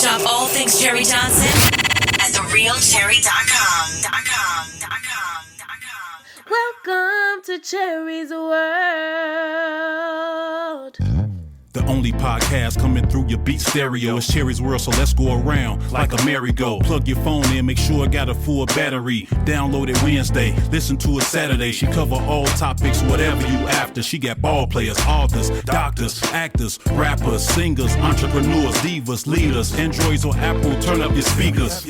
Shop all things Cherie Johnson at therealcherie.com. Welcome to Cherie's World. The only podcast coming through your beat stereo is Cherie's World, so let's go around like a merry-go. Plug your phone in, make sure it got a full battery. Download it Wednesday, listen to it Saturday. She cover all topics, whatever you after. She got ball players, authors, doctors, actors, rappers, singers, entrepreneurs, divas, leaders. Androids or Apple, turn up your speakers.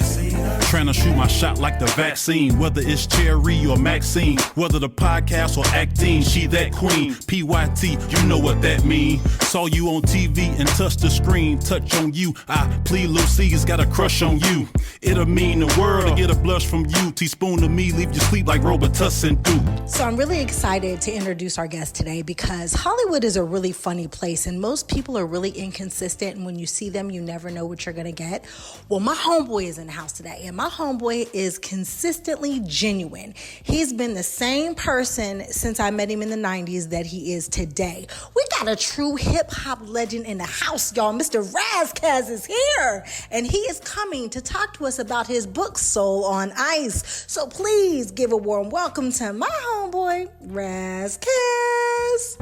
Trying to shoot my shot like the vaccine. Whether it's Cherie or Maxine, whether the podcast or acting, she that queen. PYT, you know what that mean. Saw you on TV and touch the screen. Touch on you, I plead Lucy's got a crush on you. It'll mean the world to get a blush from you. Teaspoon of me, leave you sleep like Robitussin do. So I'm really excited to introduce our guest today because Hollywood is a really funny place and most people are really inconsistent, and when you see them, you never know what you're gonna get. Well, my homeboy is in the house today, and my homeboy is consistently genuine. He's been the same person since I met him in the 90s that he is today. We got a true hip-hop legend in the house, y'all. Mr. Ras Kass is here, and he is coming to talk to us about his book, Soul on Ice. So please give a warm welcome to my homeboy, Ras Kass.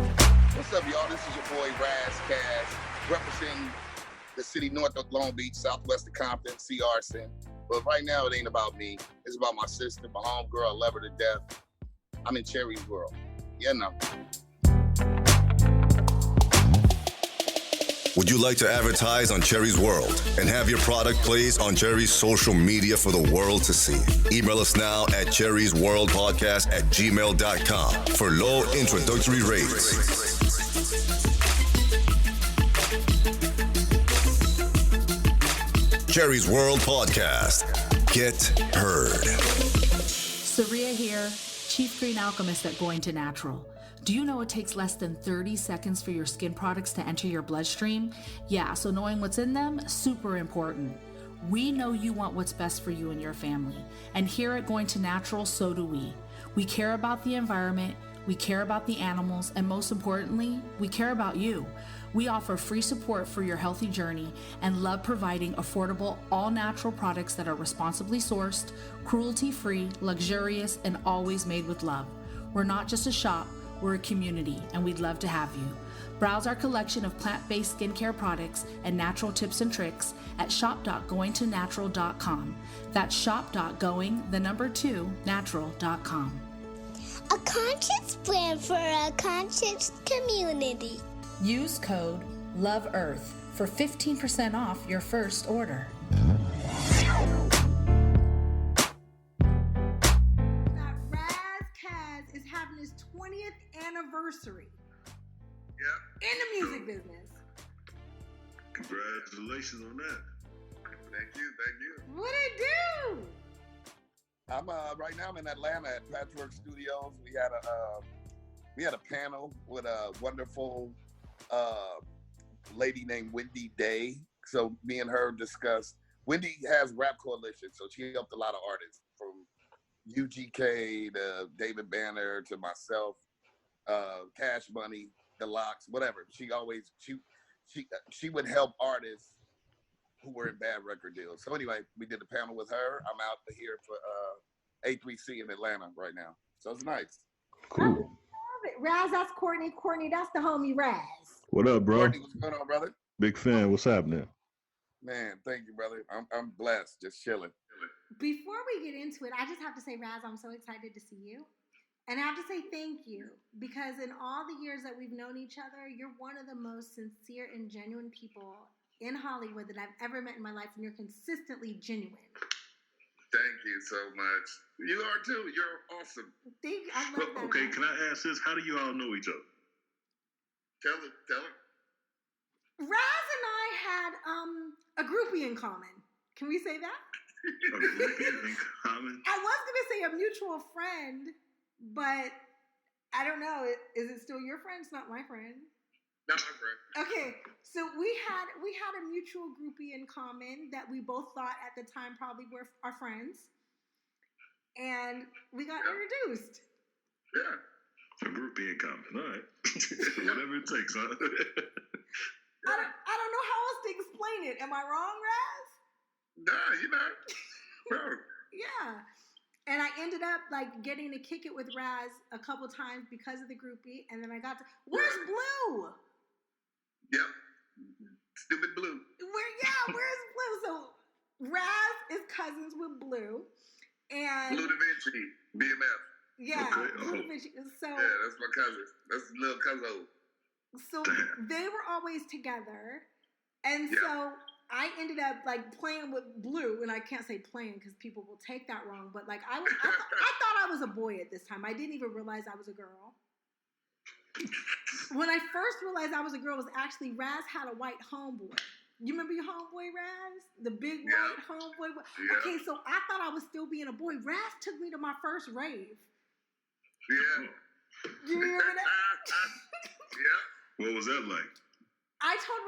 What's up, y'all? This is your boy, Ras Kass, representing the city north of Long Beach, southwest of Compton, CRC. But right now, it ain't about me. It's about my sister, my homegirl. I love her to death. I'm in Cherie's world. Yeah, no. Would you like to advertise on Cherie's World and have your product placed on Cherie's social media for the world to see? Email us now at cheriesworldpodcast@gmail.com for low introductory rates. Cherie's World Podcast. Get heard. Cherie here, Chief Green Alchemist at Going to Natural. Do you know it takes less than 30 seconds for your skin products to enter your bloodstream? Yeah, so knowing what's in them, super important. We know you want what's best for you and your family. And here at Going to Natural, so do we. We care about the environment, we care about the animals, and most importantly, we care about you. We offer free support for your healthy journey and love providing affordable, all-natural products that are responsibly sourced, cruelty-free, luxurious, and always made with love. We're not just a shop, we're a community, and we'd love to have you. Browse our collection of plant-based skincare products and natural tips and tricks at shop.goingtonatural.com. That's shop.going2natural.com. A conscious brand for a conscious community. Use code LOVEEARTH for 15% off your first order. Ras Kass is having his 20th anniversary in the music business. Congratulations on that. Thank you. What it do? I'm right now. I'm in Atlanta at Patchwork Studios. We had a panel with a wonderful lady named Wendy Day. So me and her discussed. Wendy has Rap Coalition, so she helped a lot of artists from UGK to David Banner to myself, Cash Money, The Locks, whatever. She would help artists who were in bad record deals. So anyway, we did a panel with her. I'm out here for A3C in Atlanta right now. So it's nice. Cool. I love it. Raz, that's Courtney. Courtney, that's the homie Raz. What up, bro? Courtney, what's going on, brother? Big fan. What's happening? Man, thank you, brother. I'm blessed, just chilling. Before we get into it, I just have to say, Raz, I'm so excited to see you. And I have to say thank you, because in all the years that we've known each other, you're one of the most sincere and genuine people in Hollywood that I've ever met in my life, and you're consistently genuine. Thank you so much. You are too. You're awesome. I love that. Okay, can I ask this? How do you all know each other? Tell it. Raz and I had a groupie in common. Can we say that? A groupie in common? I was going to say a mutual friend, but I don't know. Is it still your friend? It's not my friend. Not my friend. Okay, so we had a mutual groupie in common that we both thought at the time probably were our friends, and we got introduced. Yeah. A groupie in common. All right. Whatever it takes, huh? I don't know how else to explain it. Am I wrong, Raz? Nah, you're not. Bro. Yeah. And I ended up like getting to kick it with Raz a couple times because of the groupie. And then I got to, where's Blue? Yep. Stupid Blue. Where's Blue? So Raz is cousins with Blue. And Blue Da Vinci, BMF. yeah, Okay. Blue Da Vinci. So Yeah, that's my cousin. That's little cousin. So Damn. they were always together. And Yeah. so I ended up like playing with Blue, and I can't say playing because people will take that wrong. But like I thought I was a boy at this time. I didn't even realize I was a girl. When I first realized I was a girl, it was actually Raz had a white homeboy. You remember your homeboy, Raz? The big white homeboy? Yeah. Okay, so I thought I was still being a boy. Raz took me to my first rave. Yeah. Do you remember that? Yeah. What was that like? I told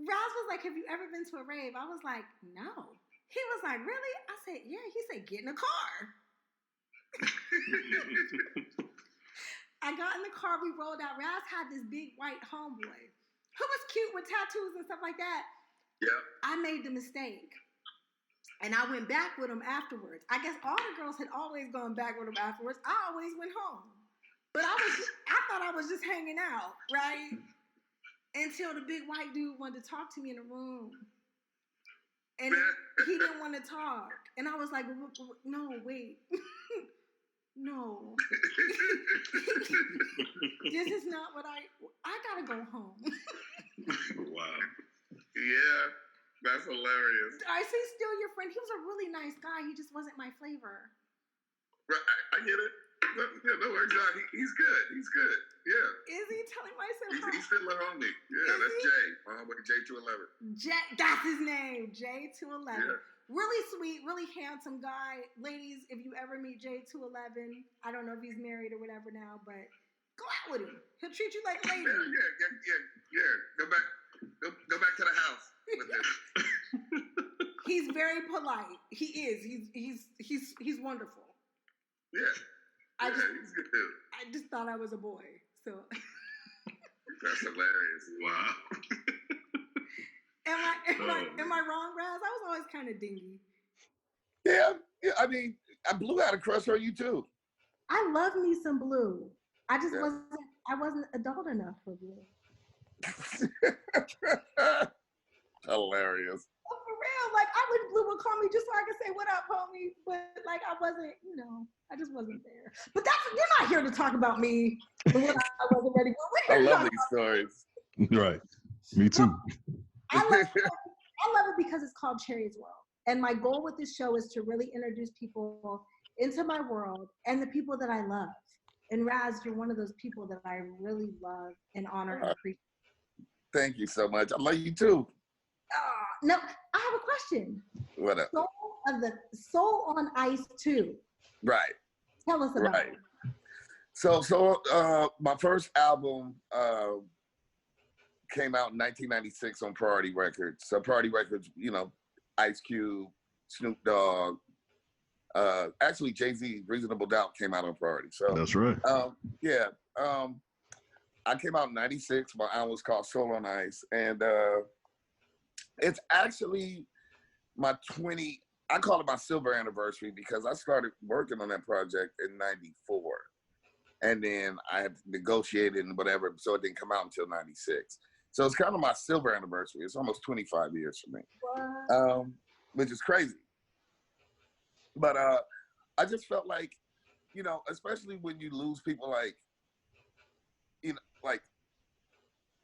Raz was like, have you ever been to a rave? I was like, no. He was like, really? I said, yeah. He said, get in the car. I got in the car, we rolled out. Raz had this big white homeboy who was cute with tattoos and stuff like that. Yeah. I made the mistake. And I went back with him afterwards. I guess all the girls had always gone back with him afterwards. I always went home. But I thought I was just hanging out, right? Until the big white dude wanted to talk to me in the room. And he didn't want to talk. And I was like, no, wait. No. This is not what I gotta go home. Wow. Yeah, that's hilarious. I say still your friend. He was a really nice guy. He just wasn't my flavor. Right, I get it. No worries, John. He's good. He's good. Yeah. Is he telling myself? He's still a homie. Yeah, that's Jay. My homeboy J211. That's his name, J211. Yeah. Really sweet, really handsome guy. Ladies, if you ever meet J211, I don't know if he's married or whatever now, but go out with him. He'll treat you like a lady. Yeah. Go back to the house with him. He's very polite. He is. He's wonderful. Yeah. He's good too. I just thought I was a boy, so. That's hilarious. Wow. Am I wrong, Raz? I was always kind of dingy. Yeah. I mean, Blue had a crush on you too. I love me some Blue. I just wasn't adult enough for Blue. Hilarious. Oh, for real, like I wish Blue would call me just so I could say what up, homie. But like I wasn't, I just wasn't there. But you're not here to talk about me when I wasn't ready. I love these stories. Right. Me too. I love it because it's called Cherie's World. And my goal with this show is to really introduce people into my world and the people that I love. And Raz, you're one of those people that I really love and honor and appreciate. Thank you so much. I love you too. No, I have a question. What up? Soul on Ice 2. Right. Tell us about it. So my first album came out in 1996 on Priority Records. So Priority Records, Ice Cube, Snoop Dogg, actually Jay-Z, Reasonable Doubt came out on Priority. So that's right. I came out in 96. My album was called Soul on Ice. And it's actually my I call it my silver anniversary because I started working on that project in 94. And then I had negotiated and whatever, so it didn't come out until 96. So it's kind of my silver anniversary. It's almost 25 years for me, which is crazy. But I just felt like, especially when you lose people like, like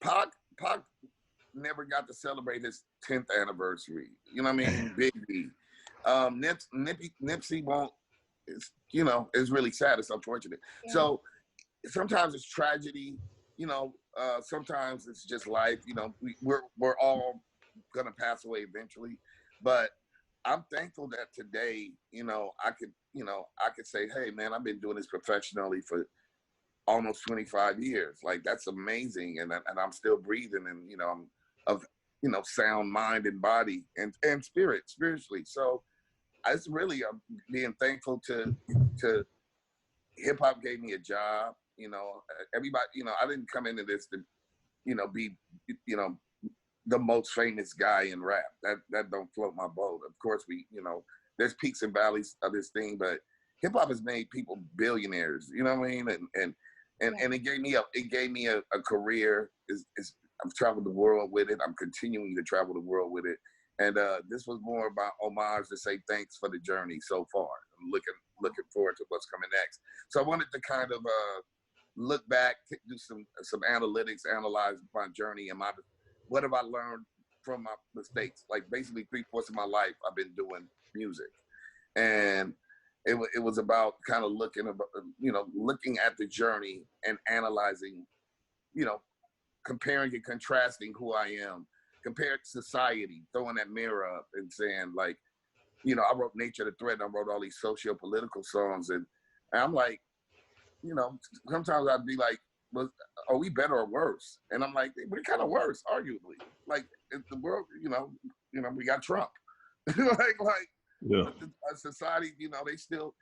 Pac never got to celebrate his 10th anniversary. You know what I mean? Biggie. Nipsey won't. It's really sad. It's unfortunate. Yeah. So sometimes it's tragedy. Sometimes it's just life. We're all gonna pass away eventually. But I'm thankful that today, I could say, hey man, I've been doing this professionally for almost 25 years. Like that's amazing, and I'm still breathing, and I'm of sound mind and body and spiritually. So it's really being thankful to hip hop gave me a job. Everybody, I didn't come into this to, be, the most famous guy in rap. That don't float my boat. Of course, there's peaks and valleys of this thing, but hip hop has made people billionaires. You know what I mean? And it gave me a career. I've traveled the world with it. I'm continuing to travel the world with it. And this was more about homage to say thanks for the journey so far. I'm looking forward to what's coming next. So I wanted to kind of look back, do some analytics, analyze my journey and what have I learned from my mistakes. Like basically 3/4 of my life, I've been doing music, and it was about kind of looking at the journey and analyzing, comparing and contrasting who I am, compared to society, throwing that mirror up and saying like, I wrote Nature the Threat, and I wrote all these socio-political songs, and I'm like, sometimes I'd be like, are we better or worse? And I'm like, we're kind of worse, arguably. Like the world, we got Trump. Society, they still,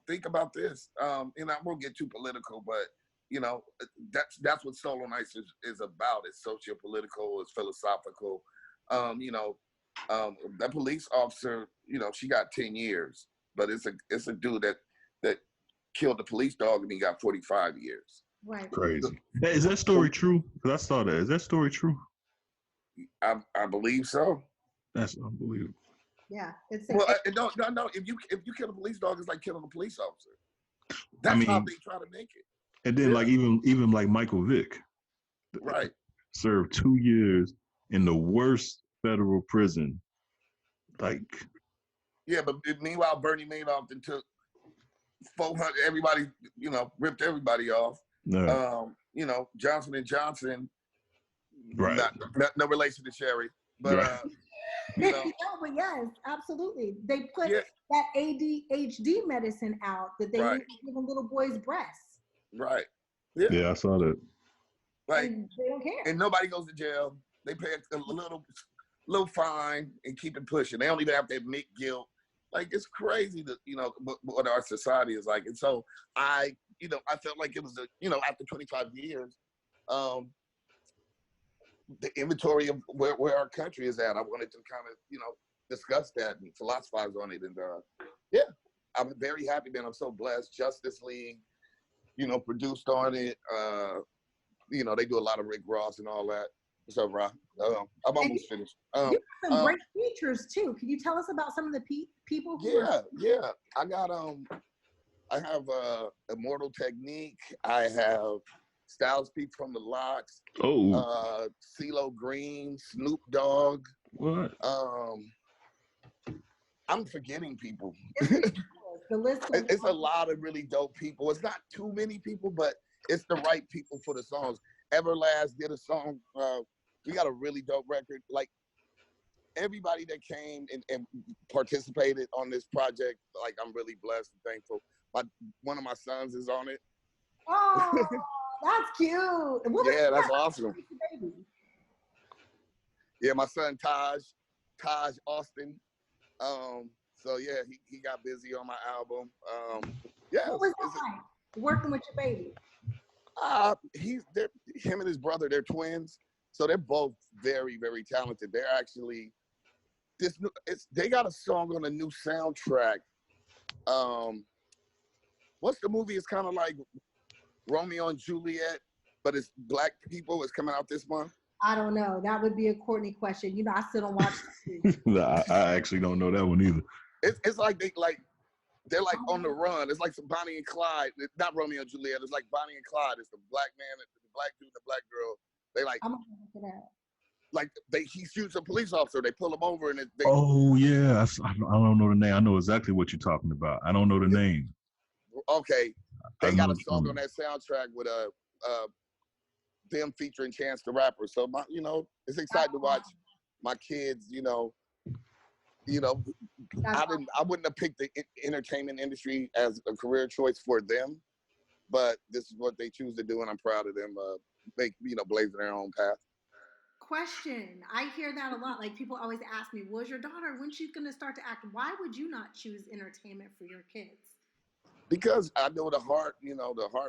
think about this. And I won't get too political, but that's what Solo Nights is about. It's socio-political, it's philosophical. That police officer, she got 10 years, but it's a dude that killed the police dog and he got 45 years. Right. Crazy. Is that story true? Because I saw that. Is that story true? I believe so. That's unbelievable. Yeah. No. If you kill a police dog, it's like killing a police officer. That's how they try to make it. And then like even like Michael Vick, right, served 2 years in the worst federal prison. Like, yeah, but meanwhile Bernie Madoff then took 400. Everybody, ripped everybody off. No. Johnson and Johnson. Right. No relation to Cherie, but right. But yes, absolutely. They put that ADHD medicine out that they use to give little boys' breasts. Right. Yeah, I saw that. Like, and they don't care. And nobody goes to jail. They pay a little fine and keep it pushing. They don't even have to admit guilt. Like, it's crazy that, what our society is like. And so I felt like it was after 25 years, the inventory of where our country is at. I wanted to kind of, discuss that and philosophize on it. And I'm very happy, man. I'm so blessed. Justice League, produced on it. They do a lot of Rick Ross and all that. What's up, Rob? I'm almost finished. You have some great features too. Can you tell us about some of the people? Yeah. I have Immortal Technique. I have Styles P from the Locks. Oh. CeeLo Green, Snoop Dogg. What? I'm forgetting people. The list. It's a lot of really dope people. It's not too many people, but it's the right people for the songs. Everlast did a song. We got a really dope record. Like, everybody that came and participated on this project, like, I'm really blessed and thankful. One of my sons is on it. Oh, that's cute. Yeah, that's awesome. Yeah, my son Taj Austin. So yeah, he got busy on my album. What was that like, working with your baby? Him and his brother, they're twins, so they're both very, very talented. They're actually they got a song on a new soundtrack. What's the movie? It's kind of like Romeo and Juliet, but it's black people. It's coming out this month. I don't know. That would be a Courtney question. I still don't watch that. No, I actually don't know that one either. It's like they're like on the run. It's like some Bonnie and Clyde. It's not Romeo and Juliet. It's like Bonnie and Clyde. It's the black man, the black dude, and the black girl. They like. I'm gonna look it up. Like he shoots a police officer. They pull him over and they. Oh yeah, I don't know the name. I know exactly what you're talking about. I don't know the name. Okay, they got a song on that soundtrack with them featuring Chance the Rapper. So it's exciting to watch my kids. I wouldn't have picked the entertainment industry as a career choice for them, but this is what they choose to do, and I'm proud of them. Blazing their own path. Question. I hear that a lot. Like, people always ask me, "Was your daughter, when's she gonna start to act?" Why would you not choose entertainment for your kids? Because I know the heart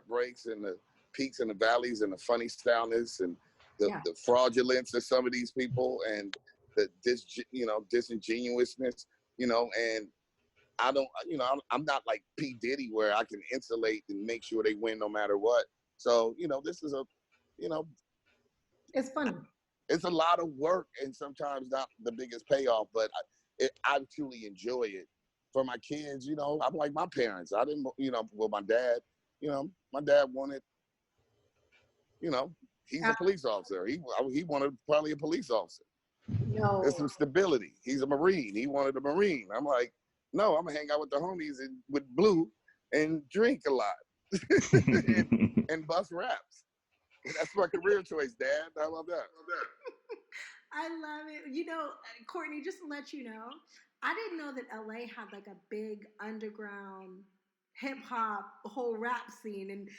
breaks and the peaks and the valleys and the funny stoutness, and the fraudulence of some of these people and the disingenuousness, and I don't, I'm not like P. Diddy where I can insulate and make sure they win no matter what. So, this is it's funny. It's a lot of work and sometimes not the biggest payoff, but I truly enjoy it. For my kids, I'm like my parents. I didn't, my dad, my dad wanted, he's a police officer. He wanted probably a police officer. No. There's some stability. He's a Marine. He wanted a Marine. I'm like, no, I'm gonna hang out with the homies and with Blue and drink a lot and bust raps. That's my career choice, Dad. How about that? I love it. Courtney, just to let you know, I didn't know that LA had like a big underground hip hop whole rap scene, and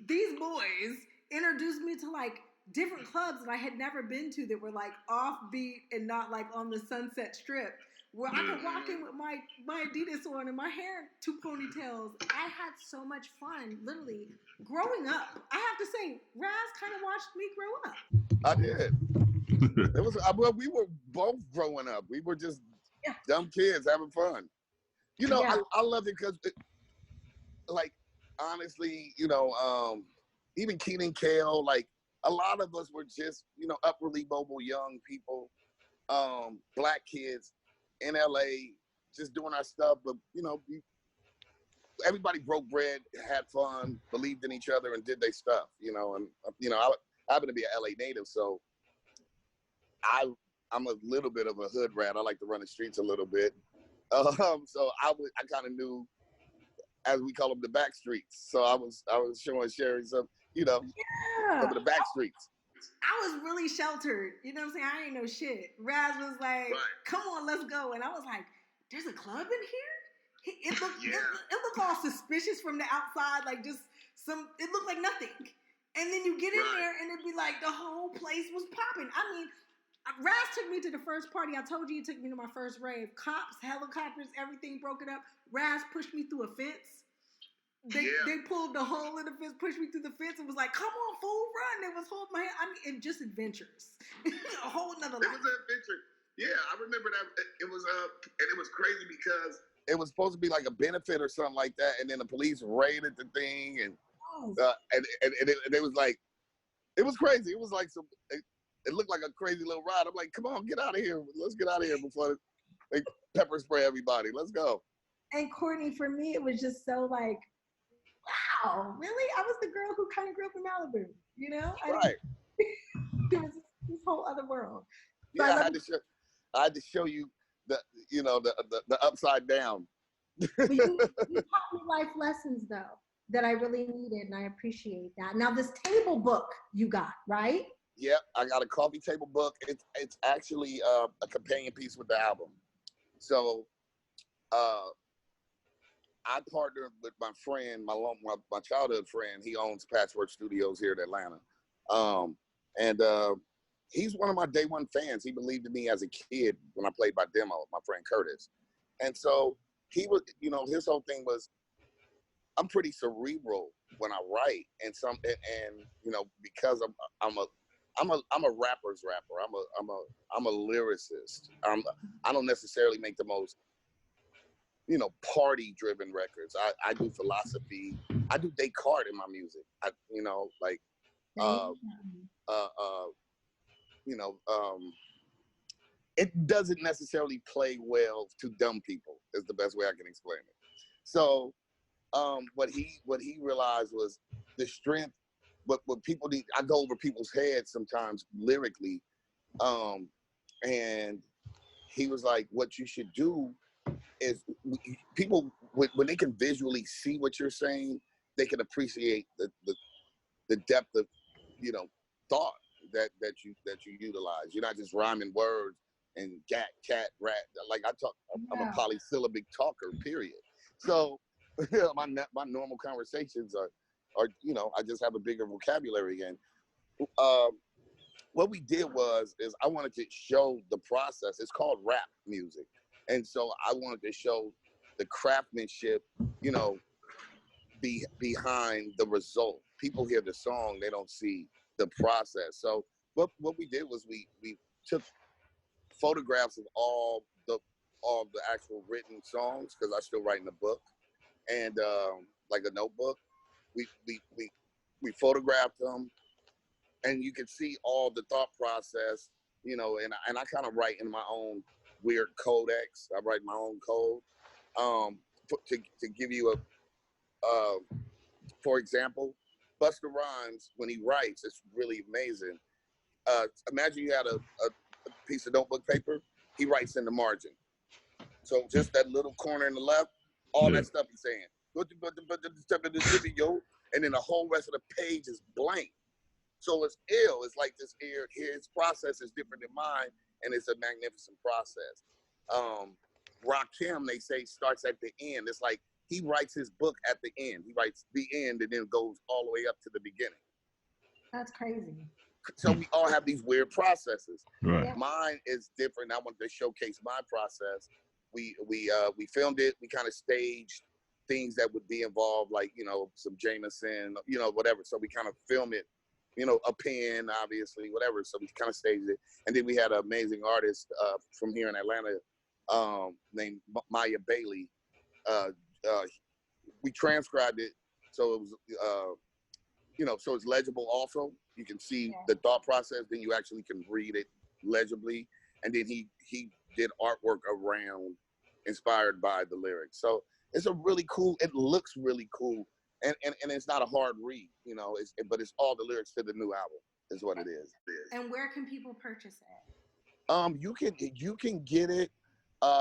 these boys introduced me to like different clubs that I had never been to that were like offbeat and not like on the Sunset Strip, where I could walk in with my Adidas on and my hair 2 ponytails. I had so much fun, literally growing up. I have to say, Raz kind of watched me grow up. I did. It was we were both growing up. We were just dumb kids having fun. I loved it because, like, honestly, even Keenan Kale, like, a lot of us were just, upwardly mobile young people, black kids in LA, just doing our stuff. But, everybody broke bread, had fun, believed in each other, and did their stuff, And, I happen to be an LA native, so I'm a little bit of a hood rat. I like to run the streets a little bit. So I kind of knew, as we call them, the back streets. So I was showing Cherie some, some of the back streets. I was really sheltered. You know what I'm saying? I ain't no shit. Raz was like, come on, let's go. And I was like, there's a club in here? It looked all suspicious from the outside, like just it looked like nothing. And then you get in there and it'd be like the whole place was popping. I mean, Raz took me to the first party. I told you he took me to my first rave. Cops, helicopters, everything broken up. Raz pushed me through a fence. They pulled the hole in the fence, pushed me through the fence, and was like, "Come on, fool, run!" They was holding my hand. I mean, just adventures, a whole nother life. It was an adventure. Yeah, I remember that. It was and it was crazy because it was supposed to be like a benefit or something like that, and then the police raided the thing, and it was like, it was crazy. It was like it looked like a crazy little ride. I'm like, come on, get out of here. Let's get out of here before they pepper spray everybody. Let's go. And Courtney, for me, it was just so like, wow, really? I was the girl who kind of grew up in Malibu, Right. It was this whole other world. So I had to show you the upside down. You taught me life lessons though that I really needed, and I appreciate that. Now this table book you got, right? Yep, I got a coffee table book. It's actually a companion piece with the album. So I partnered with my friend, my childhood friend. He owns Patchwork Studios here in Atlanta. And he's one of my day one fans. He believed in me as a kid when I played my demo, my friend Curtis. And so he was, his whole thing was, I'm pretty cerebral when I write, and because I'm a rapper's rapper. I'm a lyricist. I don't necessarily make the most, party-driven records. I do philosophy. I do Descartes in my music. It doesn't necessarily play well to dumb people, is the best way I can explain it. So what he realized was the strength, what people need. I go over people's heads sometimes lyrically, and he was like, what you should do is people, when they can visually see what you're saying, they can appreciate the depth of thought that you utilize. You're not just rhyming words and cat, rat. Like I'm a polysyllabic talker, period. So my normal conversations are I just have a bigger vocabulary again. What we did is I wanted to show the process. It's called rap music. And so I wanted to show the craftsmanship, behind the result. People hear the song, they don't see the process. So what we did was we took photographs of all the actual written songs, because I still writing a book, and like a notebook. We photographed them, and you can see all the thought process, you know. And I kind of write in my own weird codex. I write my own code. To give you a for example, Busta Rhymes, when he writes, it's really amazing. Imagine you had a piece of notebook paper. He writes in the margin. So just that little corner in the left, all that stuff he's saying. And then the whole rest of the page is blank. So it's ill. It's like this his process is different than mine, and it's a magnificent process. Rakim, they say, starts at the end. It's like he writes his book at the end. He writes the end and then goes all the way up to the beginning. That's crazy. So we all have these weird processes. Right. Mine is different. I wanted to showcase my process. We filmed it. We kind of staged things that would be involved, like, you know, some Jameson, you know, whatever. So we kind of film it, you know, a pen, obviously, whatever. So we kind of staged it. And then we had an amazing artist from here in Atlanta named Maya Bailey. We transcribed it so it was, you know, so it's legible also. You can see the thought process, then you actually can read it legibly. And then he did artwork around, inspired by the lyrics. So it's a really cool, it looks really cool. And it's not a hard read, you know, but it's all the lyrics to the new album is what it is. And where can people purchase it? You can get it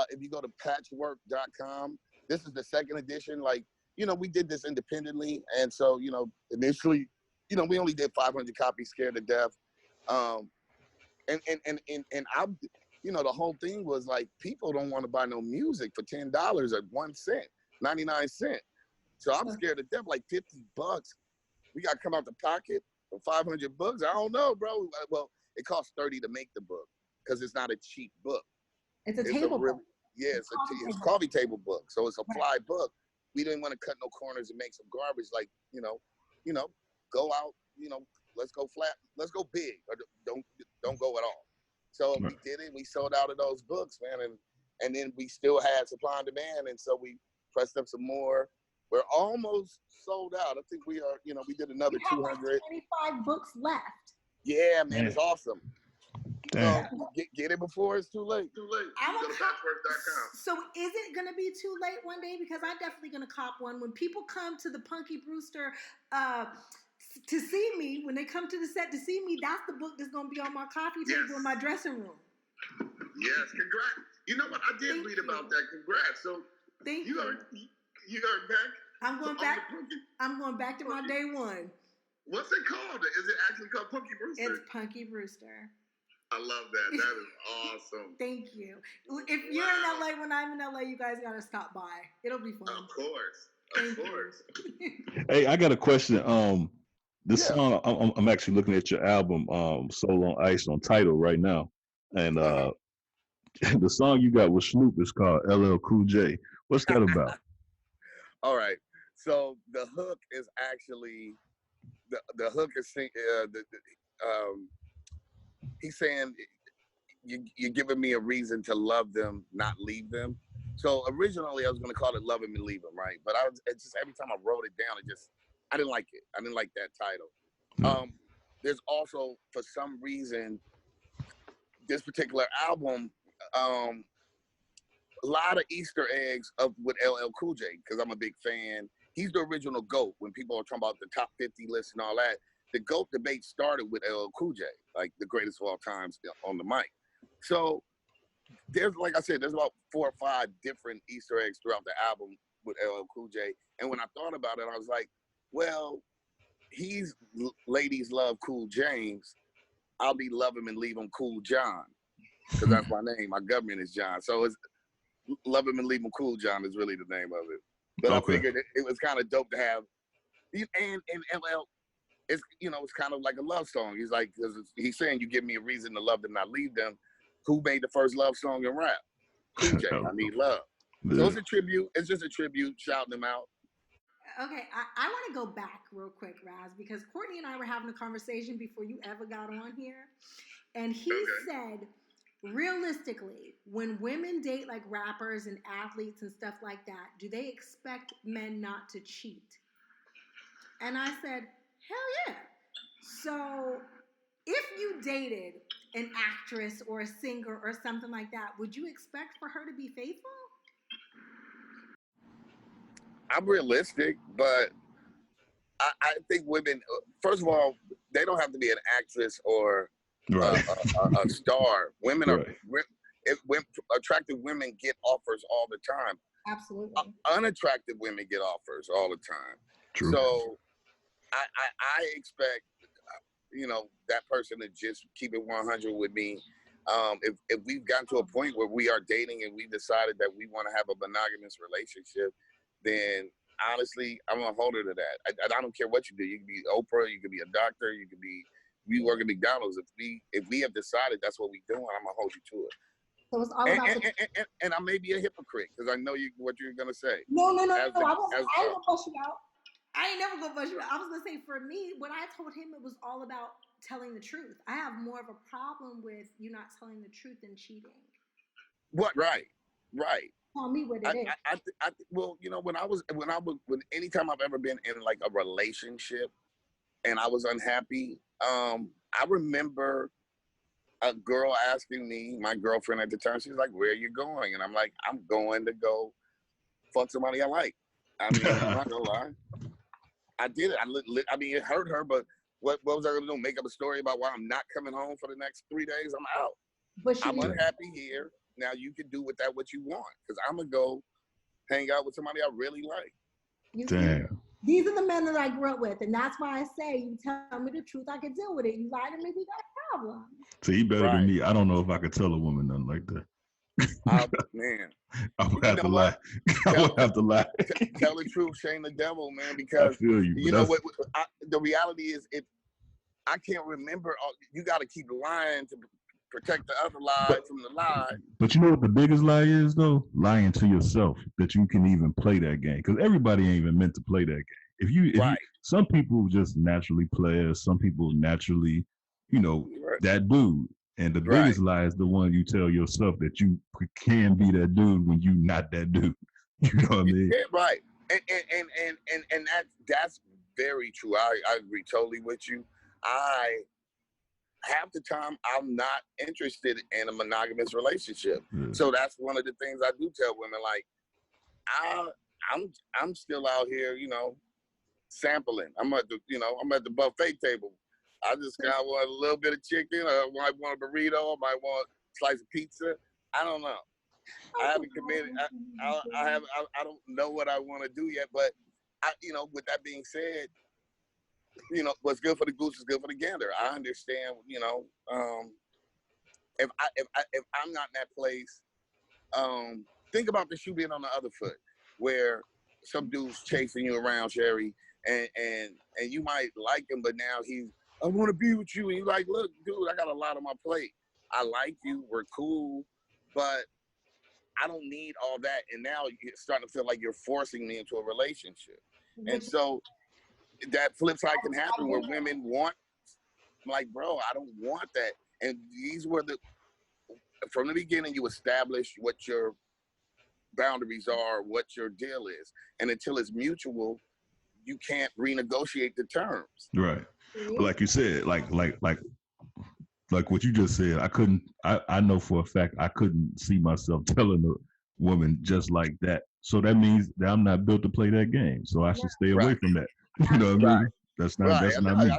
if you go to patchwork.com. This is the second edition. Like, you know, we did this independently. And so, you know, initially, you know, we only did 500 copies, scared to death. And I, you know, the whole thing was like, people don't want to buy no music for $10 or 1 cent, 99 cents. So I'm scared to death, like $50. We got to come out the pocket for 500 books. I don't know, bro. Well, it costs $30 to make the book because it's not a cheap book. It's a table book. Yeah, it's a coffee table book. So it's a fly book. We didn't want to cut no corners and make some garbage. Like, you know, go out, you know, let's go flat, let's go big, or don't go at all. So we did it. We sold out of those books, man, and then we still had supply and demand, and so we pressed up some more. We're almost sold out. I think we are. You know, we did another 200. 25 books left. Yeah, man, it's awesome. Damn. So get it before it's too late. Too late. You go to patchwork.com. So is it going to be too late one day? Because I'm definitely going to cop one. When people come to the Punky Brewster to see me, when they come to the set to see me, that's the book that's going to be on my coffee table in my dressing room. Yes, congrats. You know what? I did read about that. Congrats. So Thank you are back. I'm going back. I'm going back to my day one. What's it called? Is it actually called Punky Brewster? It's Punky Brewster. I love that. That is awesome. Thank you. If you're in LA, when I'm in LA, you guys gotta stop by. It'll be fun. Of course. Of course. Hey, I got a question. This song, I'm actually looking at your album, Soul on Ice, on Tidal right now, and the song you got with Snoop is called LL Cool J. What's that about? All right. So the hook is actually the hook is he's saying you're giving me a reason to love them, not leave them. So originally I was going to call it Love Him and Leave Him, right? But it's just every time I wrote it down, I didn't like it. I didn't like that title. There's also, for some reason, this particular album, a lot of Easter eggs with LL Cool J, because I'm a big fan. He's the original GOAT. When people are talking about the top 50 list and all that, the GOAT debate started with LL Cool J, like the greatest of all times on the mic. So there's, like I said, there's about 4 or 5 different Easter eggs throughout the album with LL Cool J. And when I thought about it, I was like, well, he's ladies love Cool James. I'll be Love Him and Leave Him Cool John, because that's my name. My government is John. So it's Love Him and Leave Him Cool John is really the name of it. But okay. I figured it was kind of dope to have, and LL, it's, you know, it's kind of like a love song. He's like, he's saying, you give me a reason to love them, not leave them. Who made the first love song in rap? Cool J. I Need Love. So it's a tribute. It's just a tribute, shouting them out. Okay, I want to go back real quick, Raz, because Courtney and I were having a conversation before you ever got on here. And he said, realistically, when women date like rappers and athletes and stuff like that, do they expect men not to cheat? And I said, hell yeah. So if you dated an actress or a singer or something like that, would you expect for her to be faithful? I'm realistic, but I think women, first of all, they don't have to be an actress or a star. Women are, attractive women get offers all the time. Absolutely. Unattractive women get offers all the time. True. So I expect, that person to just keep it 100 with me. If we've gotten to a point where we are dating and we decided that we want to have a monogamous relationship, then honestly, I'm gonna hold her to that. I don't care what you do. You can be Oprah, you can be a doctor, you can be work at McDonald's. If we have decided that's what we're doing, I'm gonna hold you to it. So it's all about and I may be a hypocrite because I know what you're gonna say. No. I ain't gonna bust you out. I ain't never gonna bust you out. I was gonna say, for me, when I told him, it was all about telling the truth. I have more of a problem with you not telling the truth than cheating. What? Right. Tell me what it is. Well, when anytime I've ever been in like a relationship and I was unhappy, I remember a girl asking me, my girlfriend at the time, she's like, "Where are you going?" And I'm like, "I'm going to go fuck somebody I like." I mean, I'm not gonna lie. I did it. It hurt her, but what was I gonna do? Make up a story about why I'm not coming home for the next 3 days? I'm out. I'm unhappy here. Now you can do with that what you want, because I'm gonna go hang out with somebody I really like. Damn. These are the men that I grew up with, and that's why I say, you tell me the truth, I can deal with it. You lie to me, we got a problem. So he better than me. I don't know if I could tell a woman nothing like that. Man, I would have to lie. I would have to lie. Tell the truth, shame the devil, man. Because I feel you. You know what? The reality is, if I can't remember, you got to keep lying to protect the other lie from the lie. But you know what the biggest lie is, though? Lying to yourself that you can even play that game. Because everybody ain't even meant to play that game. If you, some people just naturally play, some people naturally, that dude. And the biggest lie is the one you tell yourself that you can be that dude when you not that dude. You know what I mean? Right. And that's very true. I agree totally with you. Half the time I'm not interested in a monogamous relationship. So that's one of the things I do tell women, like, I'm still out here, sampling. I'm at the buffet table. I just want a little bit of chicken, or I might want a burrito, I might want a slice of pizza. I don't know. I haven't committed. I don't know what I want to do yet, but with that being said, what's good for the goose is good for the gander. I understand, if I'm not in that place, think about the shoe being on the other foot, where some dude's chasing you around, Cherie, and you might like him, but now I want to be with you, and you're like, look, dude, I got a lot on my plate. I like you, we're cool, but I don't need all that. And now you're starting to feel like you're forcing me into a relationship. And so that flip side can happen where women want, I'm like, bro, I don't want that. And these were from the beginning, you establish what your boundaries are, what your deal is. And until it's mutual, you can't renegotiate the terms. Right. But like you said, like what you just said, I know for a fact I couldn't see myself telling a woman just like that. So that means that I'm not built to play that game. So I should stay away from that. You know what I mean? That's not me.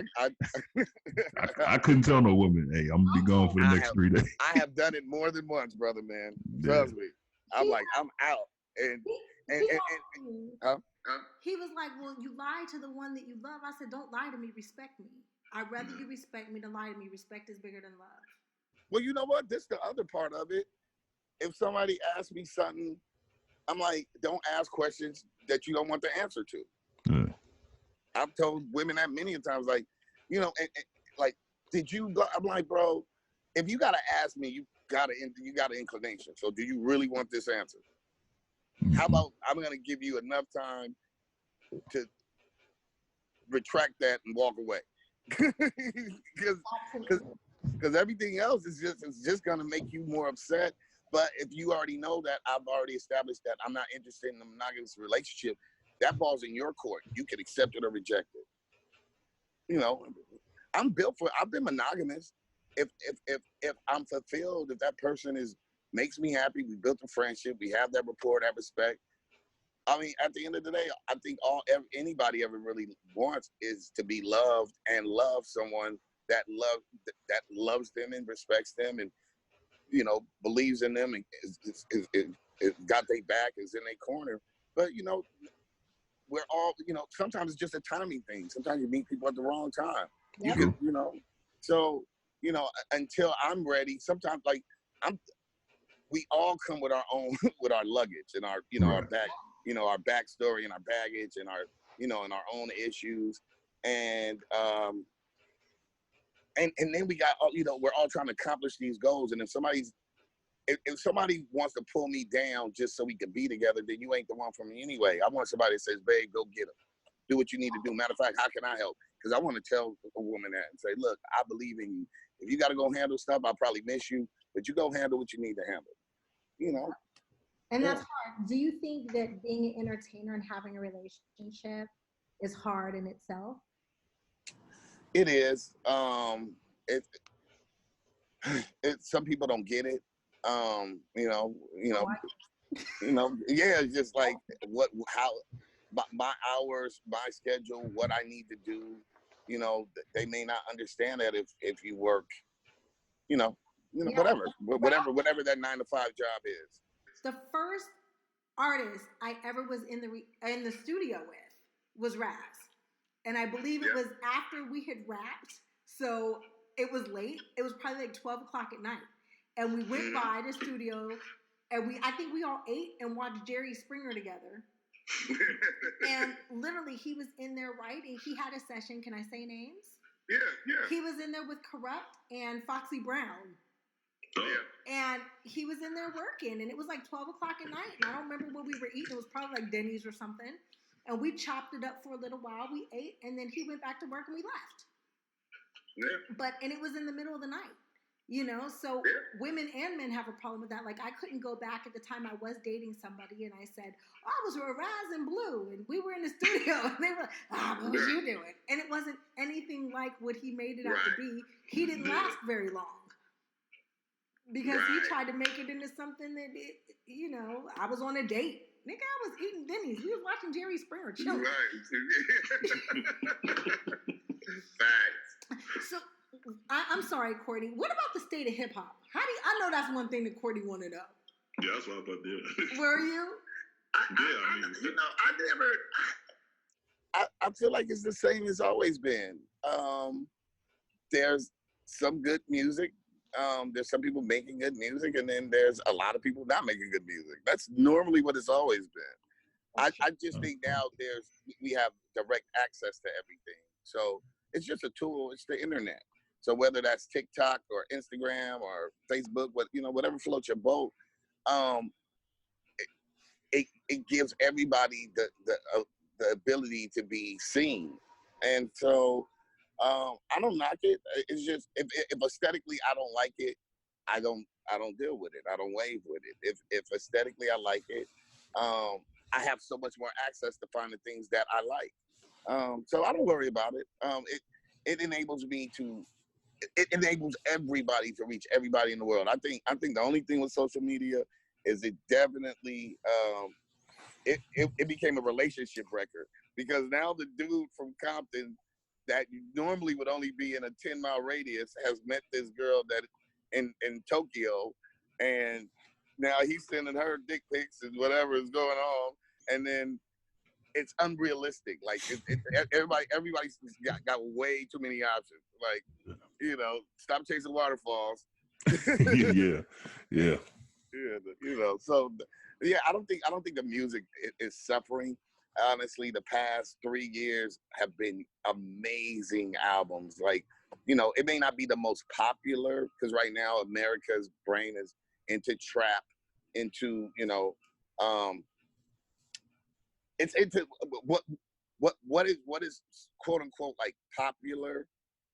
I couldn't tell no woman, hey, I'm gonna be gone for the next 3 days. I have done it more than once, brother, man. Trust me. I'm like, I'm out. And he was like, well, you lied to the one that you love. I said, don't lie to me, respect me. I'd rather you respect me than lie to me. Respect is bigger than love. Well, you know what? This is the other part of it. If somebody asks me something, I'm like, don't ask questions that you don't want the answer to. I've told women that many times, like, like, did you go? I'm like, bro, if you gotta ask me, you got an inclination. So do you really want this answer? How about I'm gonna give you enough time to retract that and walk away. Because everything else is just gonna make you more upset. But if you already know that I've already established that I'm not interested in a monogamous relationship, that ball's in your court. You can accept it or reject it. You know, I've been monogamous. If I'm fulfilled, if that person makes me happy, we built a friendship, we have that rapport, that respect. I mean, at the end of the day, I think anybody ever really wants is to be loved and love someone that loves them and respects them and, you know, believes in them and is got their back, is in their corner. But, you know, we're all, you know, sometimes it's just a timing thing. Sometimes you meet people at the wrong time. Yep. You can, you know, so, you know, until I'm ready, sometimes like we all come with our own, with our luggage and our, you know, our back, you know, our backstory and our baggage and our, you know, and our own issues. And then we got, you know, we're all trying to accomplish these goals. And if somebody wants to pull me down just so we can be together, then you ain't the one for me anyway. I want somebody that says, babe, go get him. Do what you need to do. Matter of fact, how can I help? Because I want to tell a woman that and say, look, I believe in you. If you got to go handle stuff, I'll probably miss you, but you go handle what you need to handle. You know? And that's hard. Do you think that being an entertainer and having a relationship is hard in itself? It is. Some people don't get it. Yeah, it's just like how my hours, my schedule, what I need to do. You know, they may not understand that if you work, whatever that 9 to 5 job is. The first artist I ever was in the studio with was Ras, and I believe it was after we had wrapped, so it was late. It was probably like 12 o'clock at night, and we went by the studio, and I think we all ate and watched Jerry Springer together. And literally, he was in there writing. He had a session. Can I say names? Yeah. He was in there with Corrupt and Foxy Brown. And he was in there working, and it was like 12 o'clock at night, and I don't remember what we were eating. It was probably like Denny's or something, and we chopped it up for a little while. We ate, and then he went back to work, and we left. And it was in the middle of the night, so women and men have a problem with that. Like, I couldn't go back at the time I was dating somebody, and I said, I was with Raz and Blue, and we were in the studio, and they were like, what was you doing? And it wasn't anything like what he made it out to be. He didn't last very long. Because he tried to make it into something that, I was on a date. Nigga, I was eating Denny's. We was watching Jerry Springer chilling. Right. Facts. So, I'm sorry, Courtney. What about the state of hip-hop? I know that's one thing that Courtney wanted to know. Yeah, that's what I thought, yeah. Were you? I feel like it's the same as always been. There's some good music. There's some people making good music, and then there's a lot of people not making good music. That's normally what it's always been. I just think now we have direct access to everything. So it's just a tool. It's the internet. So whether that's TikTok or Instagram or Facebook, whatever floats your boat, it gives everybody the ability to be seen. And so I don't knock it. It's just if aesthetically I don't like it, I don't deal with it. I don't wave with it. If aesthetically I like it, I have so much more access to find the things that I like. So I don't worry about it. It enables me to. It enables everybody to reach everybody in the world. I think the only thing with social media is it definitely it became a relationship record, because now the dude from Compton that normally would only be in a 10-mile radius has met this girl that in Tokyo, and now he's sending her dick pics and whatever is going on, and then it's unrealistic. Like everybody's got way too many options. Like, stop chasing waterfalls. Yeah. So yeah, I don't think the music is suffering. Honestly, the past 3 years have been amazing albums. Like, it may not be the most popular, because right now America's brain is into trap, into, it's into what is quote unquote like popular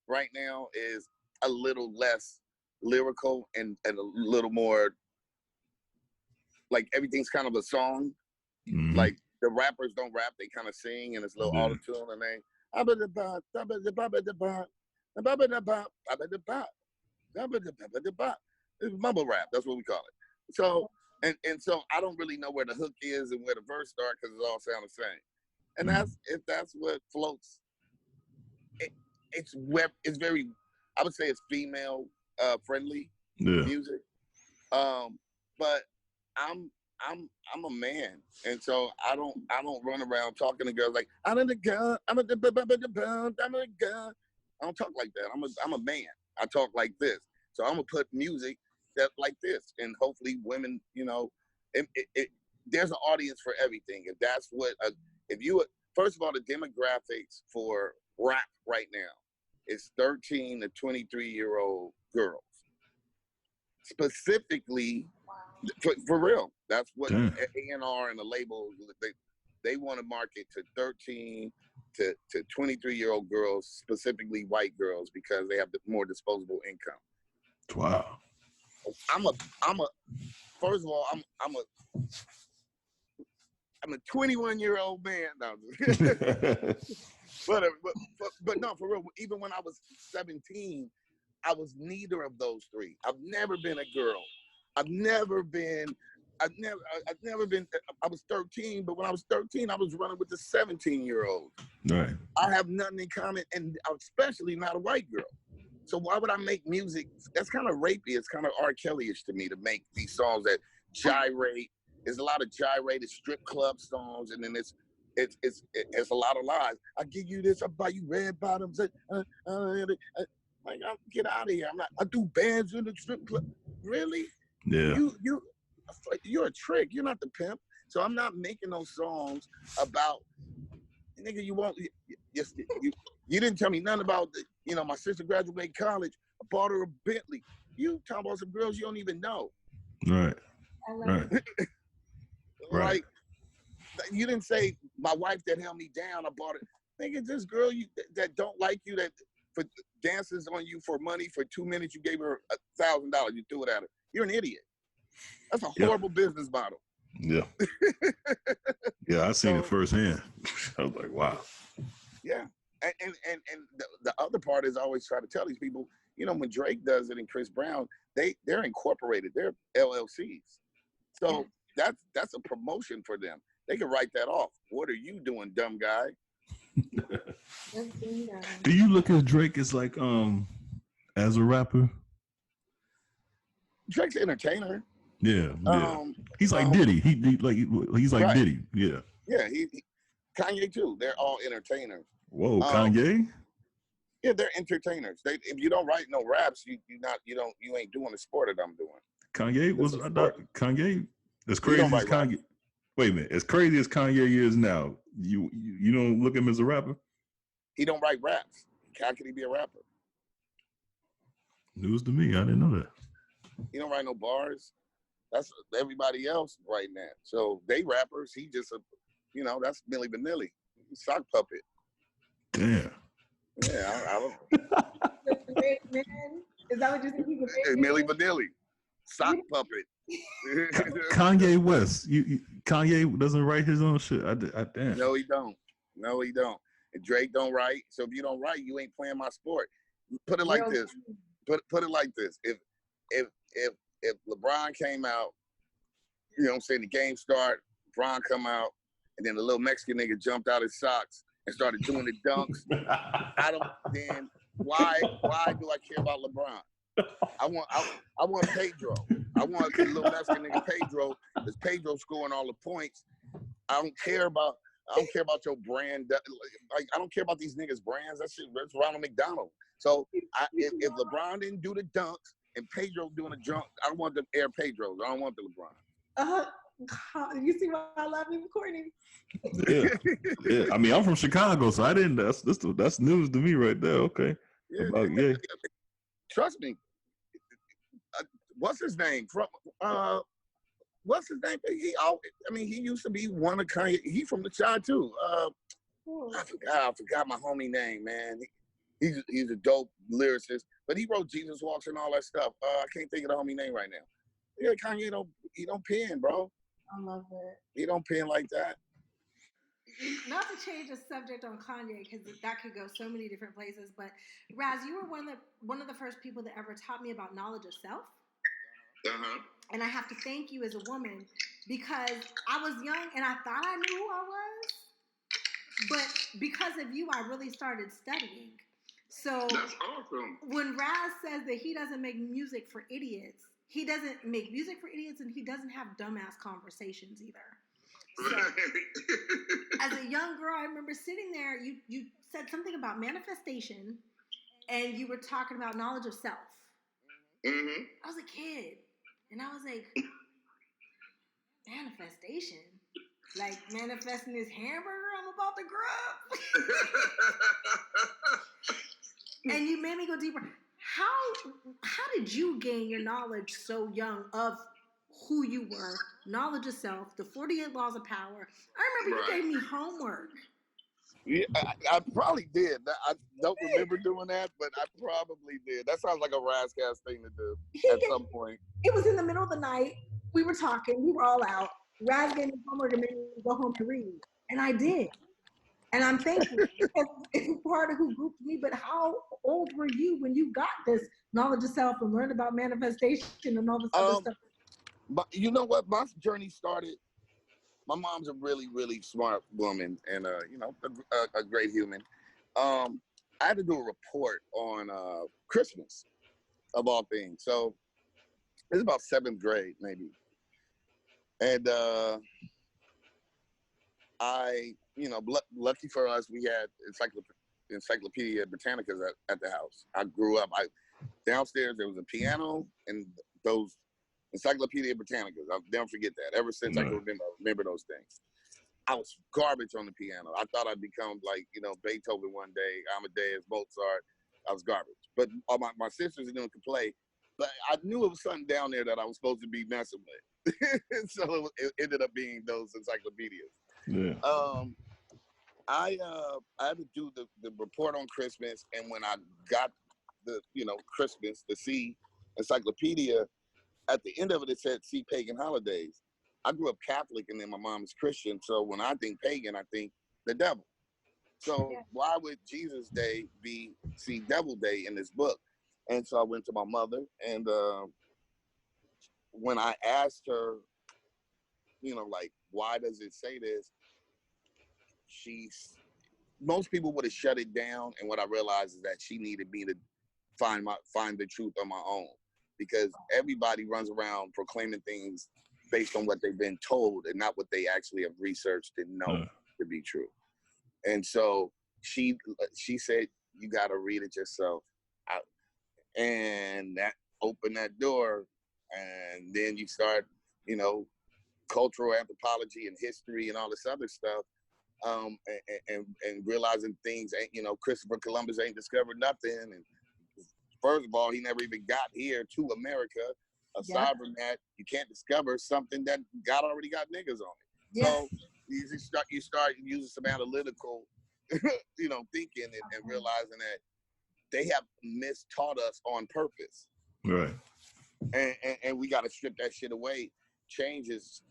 right now is a little less lyrical and a little more like everything's kind of a song. Mm-hmm. Like the rappers don't rap, they kind of sing and it's a little auto-tune and they it's mumble rap, that's what we call it. So and so I don't really know where the hook is and where the verse starts because it all sound the same. And that's what floats. It's very, I would say it's female friendly music. But I'm a man, and so I don't run around talking to girls like I'm a gun. I don't talk like that. I'm a man. I talk like this. So I'm gonna put music that like this, and hopefully women, you know, there's an audience for everything. If that's what first of all, the demographics for rap right now is 13 to 23-year-old girls. Specifically, for real, that's what A&R and the labels, they want to market to 13 to 23-year-old girls, specifically white girls, because they have more disposable income. Wow. First of all, I'm a 21-year-old man. No, but no, for real. Even when I was 17, I was neither of those three. I've never been a girl. I was 13, but when I was 13, I was running with the 17-year-old. Right. I have nothing in common, and especially not a white girl. So why would I make music? That's kind of rapey. It's kind of R. Kelly-ish to me to make these songs that gyrate. There's a lot of gyrated strip club songs, and then it's a lot of lies. I give you this, I buy you red bottoms. Like, get out of here. I do bands in the strip club. Really? Yeah. You're a trick. You're not the pimp. So I'm not making those songs about, nigga, you didn't tell me nothing about, my sister graduated college. I bought her a Bentley. You talking about some girls you don't even know. Right. Right. Like, you didn't say my wife that held me down. I bought it. Nigga, this girl that don't like you, that for dances on you for money for 2 minutes, you gave her $1,000. You threw it at her. You're an idiot. That's a horrible business model. Yeah. Yeah, I seen it firsthand. I was like, wow. Yeah. And the other part is I always try to tell these people, when Drake does it and Chris Brown, they're incorporated. They're LLCs. So that's a promotion for them. They can write that off. What are you doing, dumb guy? Do you look at Drake as like as a rapper? Drake's an entertainer. Yeah. He's like Diddy. He's like Diddy. Yeah. Yeah. Kanye too. They're all entertainers. Whoa, Kanye. Yeah, they're entertainers. If you don't write no raps, you ain't doing the sport that I'm doing. Kanye. As crazy as Kanye. Rap. Wait a minute. As crazy as Kanye is now, you don't look at him as a rapper? He don't write raps. How can he be a rapper? News to me. I didn't know that. He don't write no bars. That's everybody else right now. So they rappers. He just that's Milli Vanilli. Sock puppet. Damn. Yeah, I don't know. Is that what you think he's a Milli Vanilli. Sock puppet. Kanye West. Kanye doesn't write his own shit. I damn. No, he don't. And Drake don't write. So if you don't write, you ain't playing my sport. Put it like this. Put it like this. If LeBron came out, the game start, LeBron come out, and then the little Mexican nigga jumped out his socks and started doing the dunks. Then why do I care about LeBron? I want Pedro. I want the little Mexican nigga Pedro, because Pedro scoring all the points. I don't care about your brand. Like, I don't care about these niggas' brands. That's Ronald McDonald. So if LeBron didn't do the dunks and Pedro doing the jump, I want the Air Pedros. I don't want the LeBron. You see why I love you, Courtney? Yeah. I mean, I'm from Chicago, so I didn't. That's news to me right there. Okay. Yeah. Trust me. What's his name? What's his name? He used to be one of Kanye. He from the Chi too. I forgot my homie name, man. He's a dope lyricist, but he wrote Jesus Walks and all that stuff. I can't think of the homie name right now. Yeah, Kanye don't pen, bro. I love it. He don't pen like that. Not to change the subject on Kanye, because that could go so many different places. But Raz, you were one of the first people that ever taught me about knowledge of self. And I have to thank you as a woman, because I was young and I thought I knew who I was, but because of you, I really started studying. So that's awesome. When Raz says that he doesn't make music for idiots, he doesn't make music for idiots, and he doesn't have dumbass conversations either. So, as a young girl, I remember sitting there, you said something about manifestation, and you were talking about knowledge of self. Mm-hmm. I was a kid, and I was like, manifestation? Like manifesting this hamburger I'm about to grub? And you made me go deeper. How did you gain your knowledge so young of who you were, knowledge of self, the 48 laws of power? I remember you gave me homework. Yeah, I probably did. I don't remember doing that, but I probably did. That sounds like a Ras Kass thing to do at some point. It was in the middle of the night. We were talking. We were all out. Raz gave me homework and made me go home to read. And I did. And I'm thankful. It's part of who grouped me. But how old were you when you got this knowledge of self and learned about manifestation and all this other stuff? But you know what? My journey started. My mom's a really, really smart woman and, a great human. I had to do a report on Christmas, of all things. So it was about 7th grade, maybe. And lucky for us, we had Encyclopedia Britannicas at the house. I grew up, downstairs there was a piano and those Encyclopedia Britannicas. I'll never forget that. Ever since I can remember those things. I was garbage on the piano. I thought I'd become like, Beethoven one day, Amadeus, Mozart. I was garbage. But all my sisters and them could play. But I knew it was something down there that I was supposed to be messing with. So it ended up being those encyclopedias. Yeah. I had to do the report on Christmas, and when I got the Christmas, the C encyclopedia, at the end of it said "See Pagan Holidays." I grew up Catholic, and then my mom is Christian, so when I think pagan, I think the devil. So why would Jesus Day be See Devil Day in this book? And so I went to my mother, and when I asked her, why does it say this? Most people would have shut it down, and what I realized is that she needed me to find the truth on my own, because everybody runs around proclaiming things based on what they've been told and not what they actually have researched and know to be true. And so she said, you got to read it yourself. And that opened that door, and then you start, cultural anthropology and history and all this other stuff, and realizing things ain't, Christopher Columbus ain't discovered nothing. And first of all, he never even got here to America. Aside from that, you can't discover something that God already got niggas on it. So you start using some analytical, thinking and realizing that they have mistaught us on purpose. Right. And we got to strip that shit away. Change is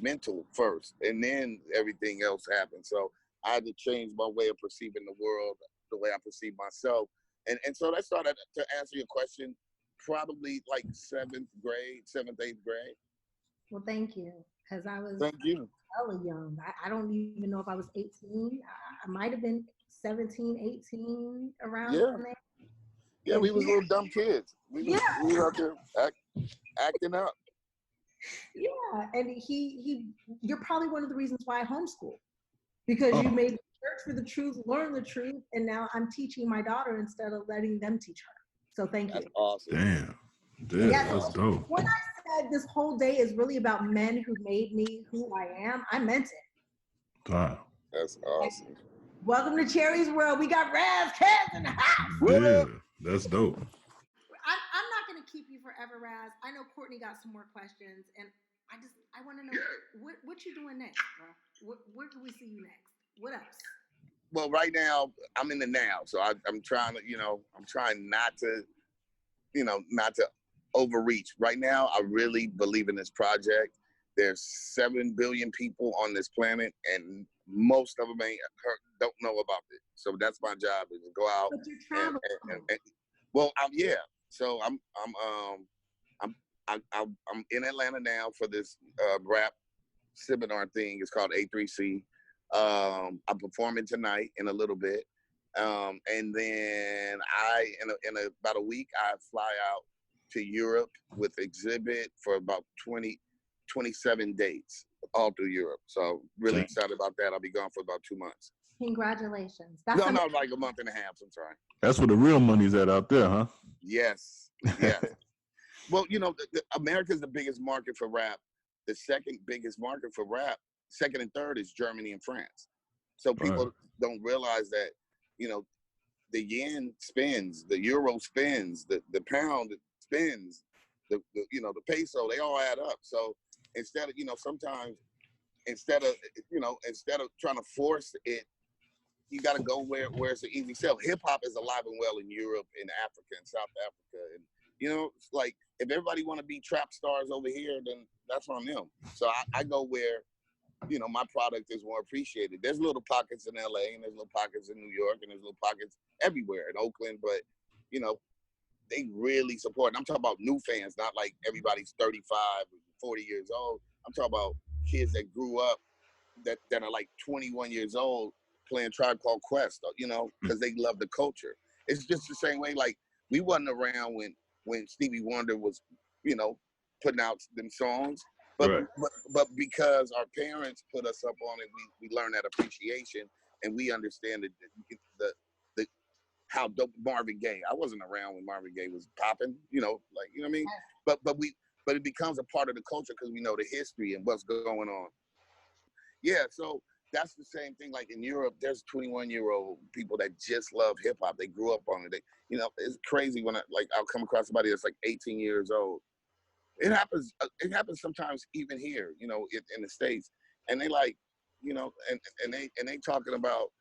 mental first, and then everything else happens. So I had to change my way of perceiving the world, the way I perceive myself. And so that started, to answer your question, probably like 7th, 8th grade. Well, thank you. Because I was hella young. I don't even know if I was 18. I might have been 17, 18, around there. Yeah, we was little dumb kids. We were out there acting up. Yeah, and you're probably one of the reasons why I homeschool, because you made me search for the truth, learn the truth, and now I'm teaching my daughter instead of letting them teach her. So thank you. That's awesome. Damn. That's dope. When I said this whole day is really about men who made me who I am, I meant it. Wow. That's awesome. Welcome to Cherie's World. We got Ras Kass in the house. Yeah, that's dope. I'm not going to keep you forever, Raz. I know Courtney got some more questions, and I want to know what you doing next, bro. Where do we see you next? What else? Well, right now I'm in the now, so I'm trying to, I'm trying not to, not to overreach. Right now, I really believe in this project. There's 7 billion people on this planet, and most of them don't know about it. So that's my job, is to go out and well, yeah. So I'm in Atlanta now for this rap seminar thing. It's called A3C. I'm performing tonight in a little bit, and then in about a week I fly out to Europe with exhibit for about 27 dates all through Europe. So really excited about that. I'll be gone for about 2 months. Congratulations. No, like a month and a half. I'm sorry. That's where the real money's at out there, huh? Yes. Well, America's the biggest market for rap. The second biggest market for rap, second and third, is Germany and France. So people don't realize that, the yen spins, the euro spins, the pound spins, the peso, they all add up. So instead of, sometimes instead of trying to force it, you got to go where it's an easy sell. Hip hop is alive and well in Europe, in Africa, in South Africa, and it's like, if everybody want to be trap stars over here, then that's on them. So I go where, my product is more appreciated. There's little pockets in LA, and there's little pockets in New York, and there's little pockets everywhere in Oakland, but they really support. And I'm talking about new fans, not like everybody's 35 or 40 years old. I'm talking about kids that grew up that are like 21 years old playing Tribe Called Quest, because they love the culture. It's just the same way, like, we wasn't around when Stevie Wonder was, putting out them songs, but because our parents put us up on it, we learned that appreciation, and we understand the how dope Marvin Gaye. I wasn't around when Marvin Gaye was popping, what I mean? But it becomes a part of the culture because we know the history and what's going on. Yeah, so that's the same thing. Like in Europe, there's 21-year-old people that just love hip hop. They grew up on it. It's crazy when I'll come across somebody that's like 18 years old. It happens sometimes even here, in the States. And they like, and they talking about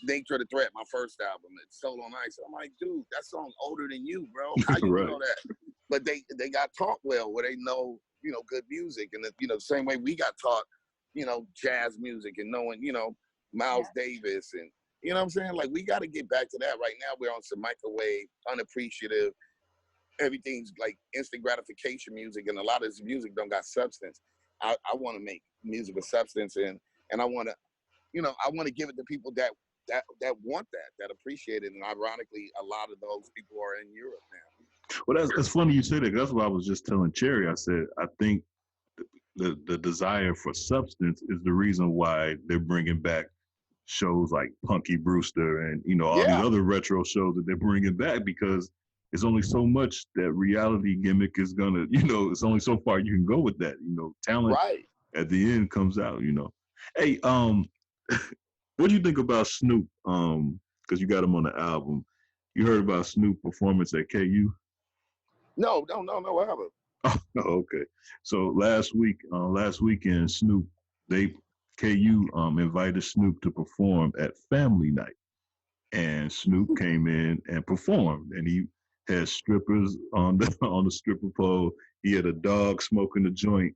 Nature of the Threat, my first album. It's Soul on Ice. I'm like, dude, that song's older than you, bro. How you know that? But they got taught well, where they know, good music. And the same way we got taught, jazz music, and knowing, Miles Davis, and you know what I'm saying? Like, we got to get back to that. Right now, we're on some microwave, unappreciative, everything's like instant gratification music, and a lot of this music don't got substance. I want to make music with substance, and I want to, I want to give it to people that want that appreciate it. And ironically, a lot of those people are in Europe now. Well, that's funny you say that. That's what I was just telling Cherie. I said, I think the desire for substance is the reason why they're bringing back shows like Punky Brewster and all these other retro shows that they're bringing back, because it's only so much that reality gimmick is gonna, it's only so far you can go with that. Talent at the end comes out. Hey, what do you think about Snoop? Because you got him on the album. You heard about Snoop performance at KU? No, what happened? Oh, okay. So last weekend, Snoop, KU invited Snoop to perform at Family Night, and Snoop came in and performed, and he had strippers on the stripper pole. He had a dog smoking a joint,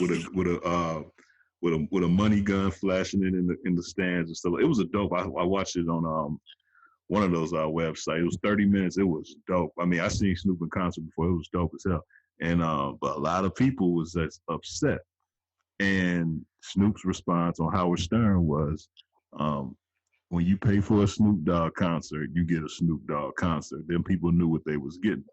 with a money gun flashing it in the stands and stuff. It was a dope. I watched it on one of those websites. It was 30 minutes. It was dope. I mean, I seen Snoop in concert before. It was dope as hell. And but a lot of people was upset. And Snoop's response on Howard Stern was, when you pay for a Snoop Dogg concert, you get a Snoop Dogg concert. Then people knew what they was getting.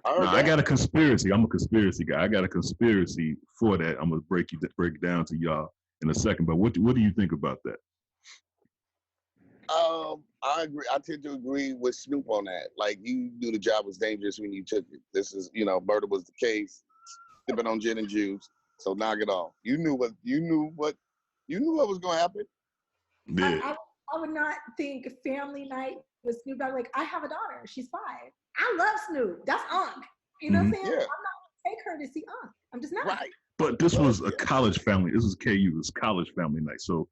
Now, I got a conspiracy. I'm a conspiracy guy. I got a conspiracy for that. I'm gonna break it down to y'all in a second. But what do you think about that? I agree. I tend to agree with Snoop on that. Like, you knew the job was dangerous when you took it. This is, murder was the case. Sipping on gin and juice. So knock it off. You knew what was gonna happen. Yeah. I would not think Family Night with Snoop Dogg. Like, I have a daughter. She's 5. I love Snoop. That's Unc. You know what I'm saying? Yeah. I'm not gonna take her to see Unc. I'm just not. Right. But this was a college family. This was KU. It was college family night. So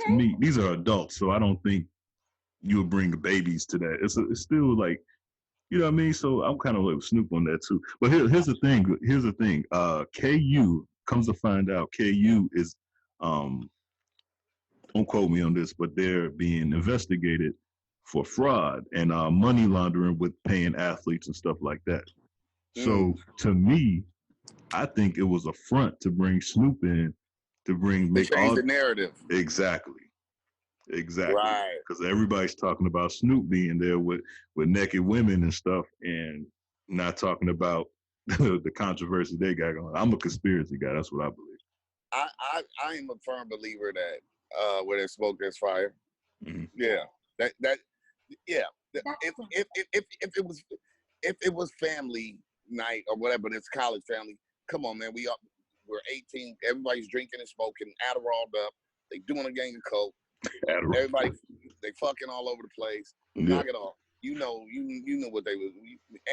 to me, these are adults, so I don't think you'll bring babies to that. It's still like, you know what I mean? So I'm kind of like Snoop on that too. But here's the thing. Here's the thing. KU comes to find out, KU is don't quote me on this, but they're being investigated for fraud and money laundering with paying athletes and stuff like that. So to me, I think it was a front to bring Snoop in to make change all the narrative. Exactly. Right. Because everybody's talking about Snoop being there with naked women and stuff, and not talking about the controversy they got going. I'm a conspiracy guy. That's what I believe. I am a firm believer that where there's smoke, there's fire. Mm-hmm. Yeah. If it was family night or whatever, it's college family. Come on, man. We're 18. Everybody's drinking and smoking, Adderalled up. They doing a gang of coke. Everybody, they fucking all over the place. Knock it off. You know what they was.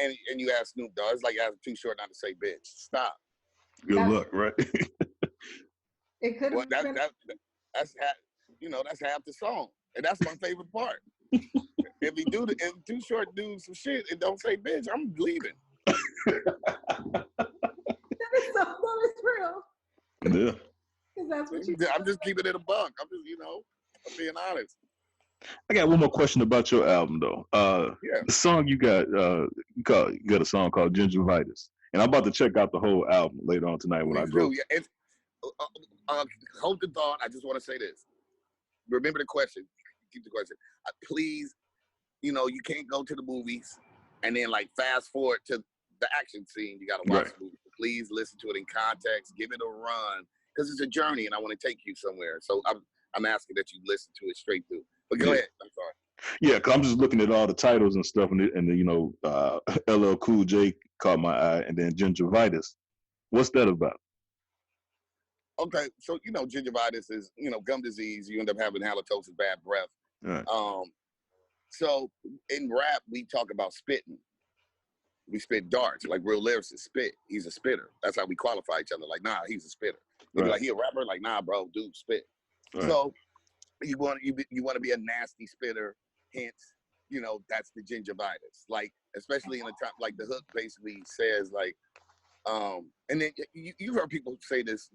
And you ask Snoop Dogg. It's like asking Too Short not to say bitch. Stop. Good luck, right? It could have been. That's half the song, and that's my favorite part. If Too Short do some shit and don't say bitch, I'm leaving. That is real. Yeah. That's what I'm just keeping it a buck. I'm being honest. I got one more question about your album, though. The song you got a song called Gingivitis, and I'm about to check out the whole album later on tonight when I go. Yeah, hold the thought. I just want to say this. Remember the question. Keep the question. Please, you can't go to the movies and then like fast forward to the action scene. You got to watch the movie. Please listen to it in context. Give it a run because it's a journey, and I want to take you somewhere. So I'm asking that you listen to it straight through. But go ahead. I'm sorry. Yeah, cause I'm just looking at all the titles and stuff, and LL Cool J caught my eye, and then Gingivitis. What's that about? Okay, so gingivitis is gum disease. You end up having halitosis, bad breath. Right. So in rap we talk about spitting. We spit darts, like real lyricists spit. He's a spitter. That's how we qualify each other. Like, nah, he's a spitter. They be like, he a rapper? Like, nah, bro, dude, spit. Right. So you want to be a nasty spitter. Hence, that's the gingivitis. Like, especially in the time, like the hook basically says like, and then you heard people say this,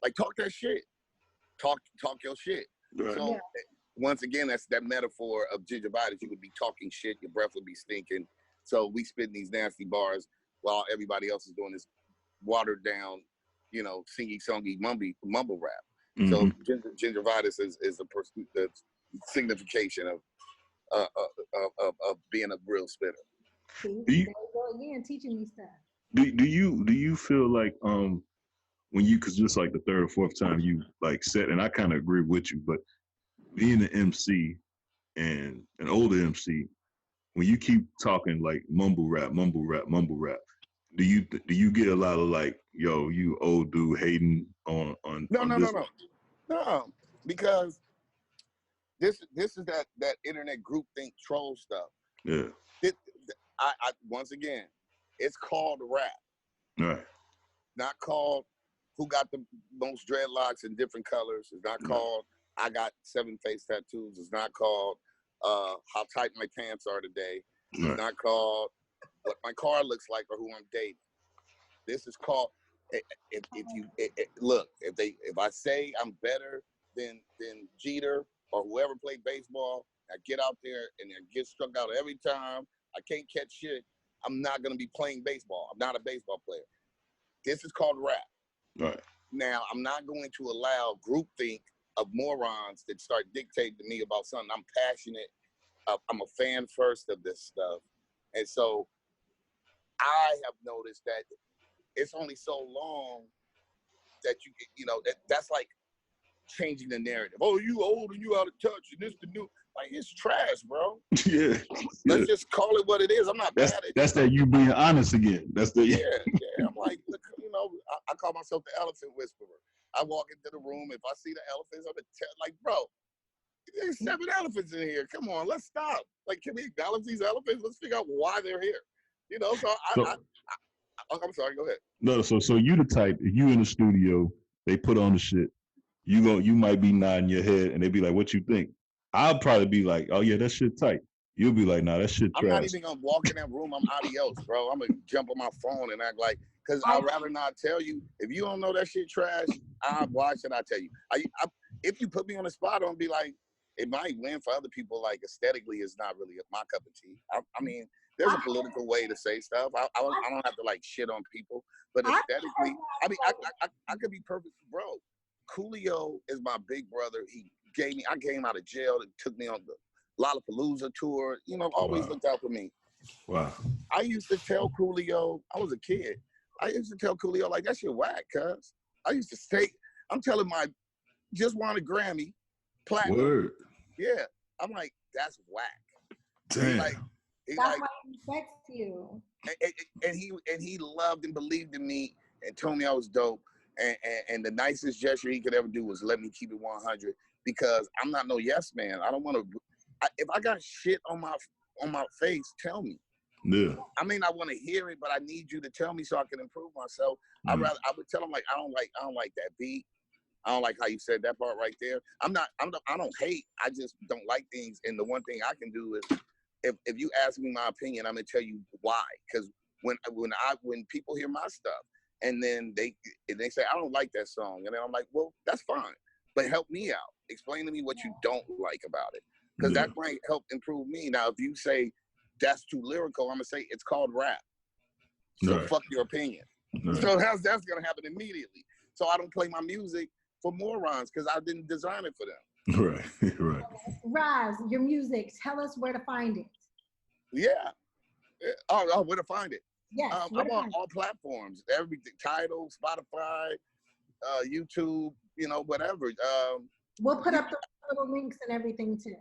like, talk that shit, talk your shit. Right. So once again, that's that metaphor of gingivitis. You would be talking shit, your breath would be stinking. So we spitting these nasty bars while everybody else is doing this watered down, singy-songy mumble rap. Mm-hmm. So gingivitis is the signification of being a real spitter. There go again, teaching me stuff. Do you feel like when you, because just like the third or fourth time you like said, and I kind of agree with you, but being an MC and an older MC, when you keep talking like mumble rap, do you get a lot of like, yo, you old dude hating on No, because this is that internet groupthink troll stuff. Yeah. I once again, it's called rap. Right. Not called who got the most dreadlocks in different colors. It's not called I got 7 face tattoos. It's not called how tight my pants are today. It's not called what my car looks like or who I'm dating. This is called if I say I'm better than Jeter or whoever played baseball, I get out there and I get struck out every time. I can't catch shit. I'm not gonna be playing baseball. I'm not a baseball player. This is called rap. Right. Now I'm not going to allow groupthink of morons that start dictating to me about something. I'm passionate. I'm a fan first of this stuff. And so I have noticed that it's only so long that that's like changing the narrative. Oh, you old and you out of touch and this the new. Like, it's trash, bro. Yeah. Let's just call it what it is. I'm not mad at it. That's that you being honest again. That's the Yeah. I'm like, I call myself the elephant whisperer. I walk into the room. If I see the elephants, I'm like, bro, there's 7 elephants in here. Come on, let's stop. Like, can we acknowledge these elephants? Let's figure out why they're here. I'm sorry. Go ahead. No, so you the type. If you in the studio, they put on the shit. you might be nodding your head, and they be like, "What you think?" I'll probably be like, "Oh yeah, that shit tight." You'll be like, "Nah, that shit trash." I'm not even gonna walk in that room. I'm adios, bro. I'm gonna jump on my phone and act like, because I'd rather not tell you. If you don't know that shit trash, why should I tell you? If you put me on the spot, I'll be like, it might win for other people. Like aesthetically, it's not really my cup of tea. I mean, there's a political way to say stuff. I don't have to like shit on people, but aesthetically, I mean, I could be perfect, bro. Coolio is my big brother. I came out of jail and took me on the Lollapalooza tour. You know, always looked out for me. Wow. I used to tell Coolio, I was a kid. I used to tell Coolio, like, that shit whack, cuz. I used to say, I'm telling just won a Grammy, platinum. Word. Yeah. I'm like, that's whack. Damn. That's why he respects you. And he loved and believed in me and told me I was dope. And the nicest gesture he could ever do was let me keep it 100 because I'm not no yes man. I don't want to. If I got shit on my face, tell me. Yeah. I may not want to hear it, but I need you to tell me so I can improve myself. I would tell him like I don't like that beat. I don't like how you said that part right there. I don't hate. I just don't like things. And the one thing I can do is if you ask me my opinion, I'm gonna tell you why. Because when people hear my stuff and then they say I don't like that song, and then I'm like, well, that's fine, but help me out. Explain to me what you don't like about it, because that might help improve me. Now, if you say that's too lyrical, I'm gonna say it's called rap. So fuck your opinion. So that's gonna happen immediately. So I don't play my music for morons because I didn't design it for them. Right. Raz, your music. Tell us where to find it. Yeah. Oh, where to find it? Yes. I'm on all platforms. Everything. Tidal, Spotify, YouTube. You know, whatever. We'll put up the little links and everything too.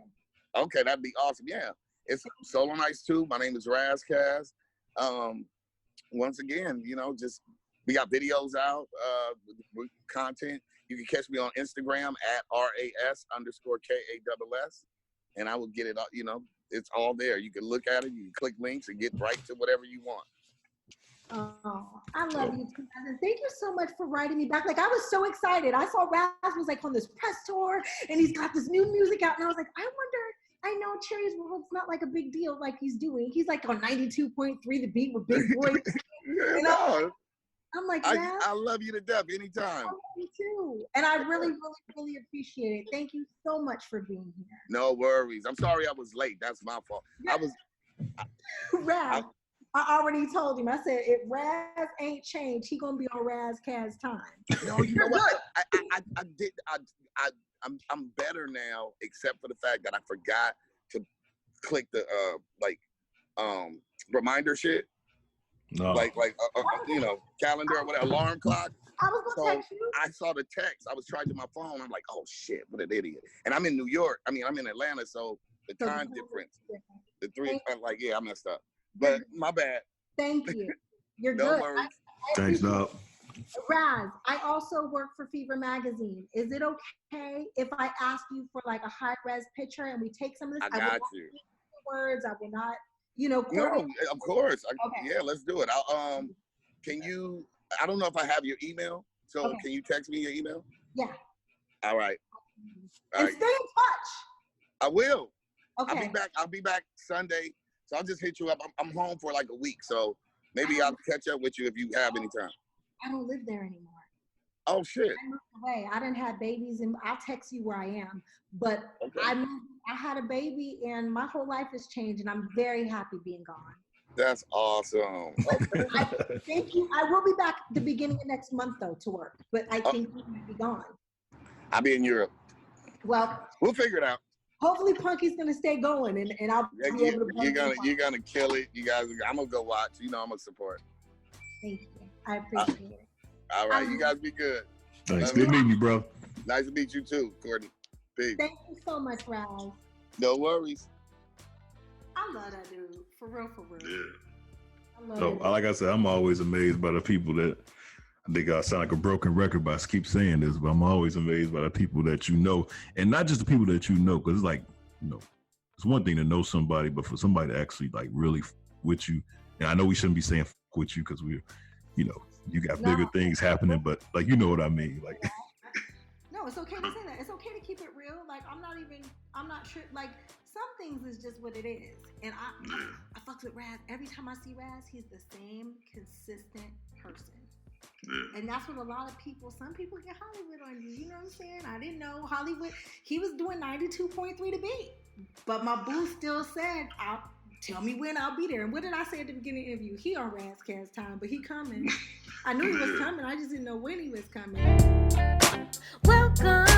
Okay, that'd be awesome. Yeah. It's Solo Nights too. My name is Ras Kass. Once again, you know, just we got videos out, content. You can catch me on Instagram at RAS_KASS, and I will get it. You know, it's all there. You can look at it. You can click links and get right to whatever you want. Oh, I love you too. And thank you so much for writing me back. Like, I was so excited. I saw Raz was like on this press tour, and he's got this new music out, and I was like, I wonder. I know Cherie's World's not like a big deal like he's doing. He's like on 92.3 The Beat with Big Boy. You know? I'm like, I love you to death anytime. I love you too. And I really, really, really appreciate it. Thank you so much for being here. No worries. I'm sorry I was late. That's my fault. Raz, I already told him. I said, if Raz ain't changed, he gonna be on Ras Kass time. No, you know what? I'm better now, except for the fact that I forgot to click the reminder shit. No. Like you know, calendar or whatever, alarm clock. I was gonna text you. I saw the text. I was charging my phone. I'm like, oh shit, what an idiot. And I'm in New York. I'm in Atlanta, so the time difference, the three, like, yeah, I messed up. But my bad. Thank you. You're no good. worries. Thanks, dog. Raz, I also work for Fever Magazine. Is it okay if I ask you for like a high res picture and we take some of this? I got you. Words, I will not, you know. No, of course. Okay. Yeah, let's do it. Can you? I don't know if I have your email, so can you text me your email? Yeah. All right. And stay in touch. I will. Okay. I'll be back Sunday, so I'll just hit you up. I'm home for like a week, so maybe I'll catch up with you if you have any time. I don't live there anymore. Oh shit! I moved away. I didn't have babies, and I'll text you where I am. But I had a baby, and my whole life has changed, and I'm very happy being gone. That's awesome. Okay. Thank you. I will be back the beginning of next month though to work, but I think you might be gone. I'll be in Europe. Well, we'll figure it out. Hopefully, Punky's gonna stay going, and I'll be able to. You're gonna kill it. You guys, I'm gonna go watch. You know, I'm gonna support. Thank you. I appreciate it. All right, you guys be good. Thanks. Good meeting you, bro. Nice to meet you too, Courtney. Peace. Thank you so much, Raz. No worries. I love that dude. For real, for real. Yeah. So, like I said, I'm always amazed by the people that I think I sound like a broken record, but I keep saying this, but I'm always amazed by the people that you know, and not just the people that you know, because it's like, you know, it's one thing to know somebody, but for somebody to actually like really with you, and I know we shouldn't be saying with you because we're, you know, you got bigger things happening, but like, you know what I mean? Like, no, No, it's okay to say that. It's okay to keep it real. Like, I'm not sure. Like, some things is just what it is. And I fucks with Raz. Every time I see Raz, he's the same consistent person. Yeah. And that's what a lot of people, some people get Hollywood on you. You know what I'm saying? I didn't know Hollywood. He was doing 92.3 to beat. But my boo still said, tell me when I'll be there. And what did I say at the beginning of the interview? He on Ras Kass time, but he coming. I knew he was coming. I just didn't know when he was coming. Welcome